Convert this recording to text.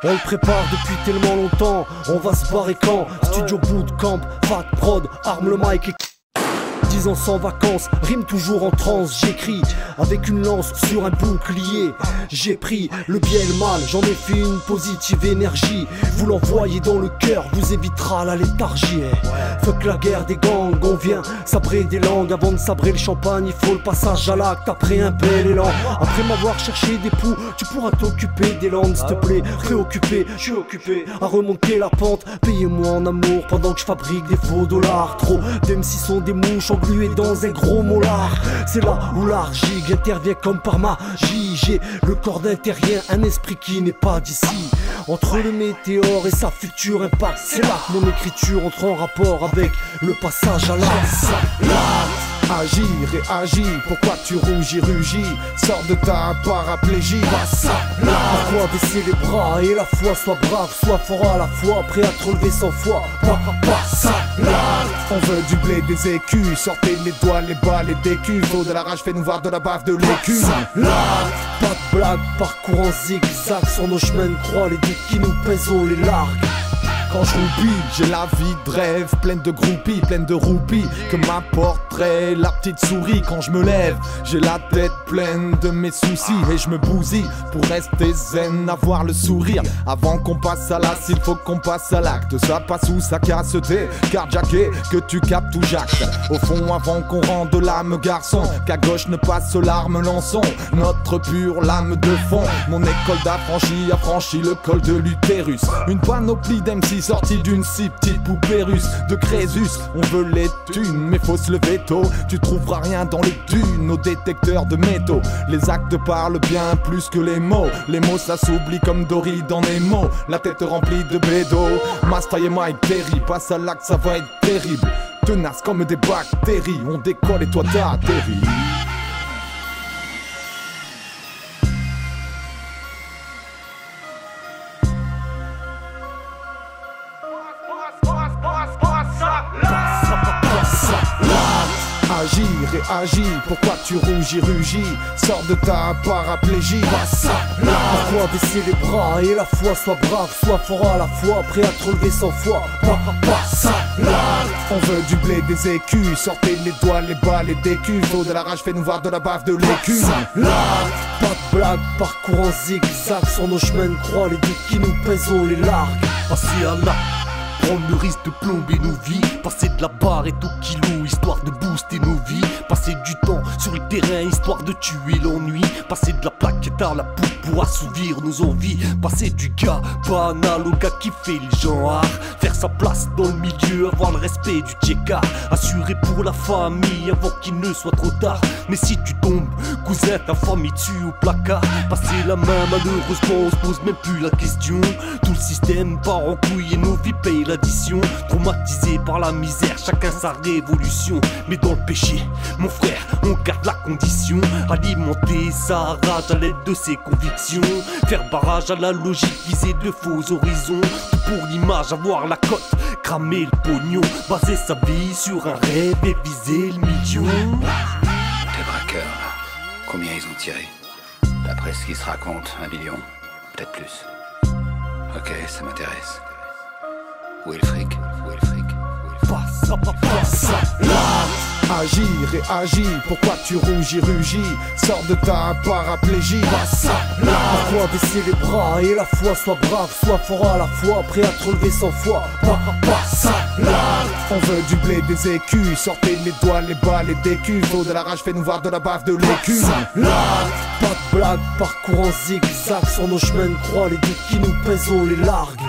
On le prépare depuis tellement longtemps, on va se barrer quand? Studio bootcamp, fat prod, arme le mic et 10 ans sans vacances, rime toujours en transe. J'écris avec une lance sur un bouclier. J'ai pris le bien et le mal, j'en ai fait une positive énergie. Vous l'envoyez dans le cœur, vous évitera la léthargie. Fuck la guerre des gangs, on vient sabrer des langues. Avant de sabrer le champagne, il faut le passage à l'acte. Après un bel élan, après m'avoir cherché des poux, tu pourras t'occuper des landes, s'il te plaît. Préoccupé, je suis occupé à remonter la pente. Payez-moi en amour pendant que je fabrique des faux dollars. Trop d'MC sont des mouches engluées dans un gros molar. C'est là où l'argigue intervient comme par magie. J'ai le corps d'un terrien, un esprit qui n'est pas d'ici. Entre le météore et sa future impact, c'est là que mon écriture entre en rapport avec le passage à l'acte. Agir et agir, pourquoi tu rougis, rugis? Sors de ta paraplégie, passe là. Pourquoi baisser les bras et la foi? Sois brave, sois fort à la fois, prêt à te relever 100 fois. Passe là. On veut du blé, des écus, sortez les doigts, les balles et des culs. Faut de la rage, fais-nous voir de la bave, de l'écu. Pas de blague, parcours en zigzag sur nos chemins de croix, les doutes qui nous pèsent, on les largue. Quand je roupille, j'ai la vie de rêve, pleine de groupies, pleine de roupies que m'apporterait la petite souris. Quand je me lève, j'ai la tête pleine de mes soucis et je me bousille pour rester zen, avoir le sourire. Avant qu'on passe à l'as, il faut qu'on passe à l'acte. Ça passe ou ça casse tes cardiaqués, que tu captes ou jactes. Au fond, avant qu'on rende l'âme garçon, qu'à gauche ne passe l'arme lançon. Notre pure lame de fond, mon école d'affranchi a franchi le col de l'utérus. Une panoplie d'MC sorti d'une si petite poupée russe de Crésus. On veut les thunes mais fausse le veto. Tu trouveras rien dans les dunes au détecteur de métaux. Les actes parlent bien plus que les mots. Les mots ça s'oublie comme Dory dans Nemo. La tête remplie de bédo. Masta et Mike Perry, passe à l'acte, ça va être terrible. Tenace comme des bactéries. On décolle et toi t'as atterri. Agir et agir, pourquoi tu rougis, rugis? Sors de ta paraplégie, passe là. Pourquoi baisser les bras et la foi? Sois brave, sois fort à la fois, prêt à te relever 100 fois. Passe là. On veut du blé, des écus, sortez les doigts, les balles et des culs. Faut de la rage, fais-nous voir de la bave, de l'écu. Pas de blague, parcours en zigzag sur nos chemins de croix, les doutes qui nous pèsent, on les largue. Passer à l'acte, prendre le risque de plomber nos vies, passer de la barre et tout kilo, histoire de booster nos vies. Passer du temps sur le terrain, histoire de tuer l'ennui. Passer de la plaquette à la poupe pour assouvir nos envies. Passer du gars banal au gars qui fait le genre. Faire sa place dans le milieu, avoir le respect du tchéka. Assurer pour la famille avant qu'il ne soit trop tard. Mais si tu tombes, cousin, ta famille tue au placard. Passer la main, malheureusement on se pose même plus la question. Tout le système part en couille et nos vies payent l'addition. Traumatisé par la misère, chacun sa révolution. Mais dans le péché, mon frère, on garde la condition. Alimenter sa rage à l'aide de ses convictions. Faire barrage à la logique, viser de faux horizons. Tout pour l'image, avoir la cote, cramer le pognon. Baser sa vie sur un rêve et viser le million. Les braqueurs, là, combien ils ont tiré? D'après ce qui se raconte, 1 million, peut-être plus. Ok, ça m'intéresse. Où est le fric? Où est le fric? Passe là. Agir et agir, pourquoi tu rougis, rugis? Sors de ta paraplégie, passe là. Pourquoi baisser les bras et la foi? Sois brave, sois fort à la fois, prêt à te relever 100 fois. Passe là. On veut du blé, des écus, sortez les doigts, les balles et des culs. Faut de la rage, fais-nous voir de la bave, de l'écu. Pas de blague, parcours en zigzag sur nos chemins de croix, les doutes qui nous pèsent, on les largue.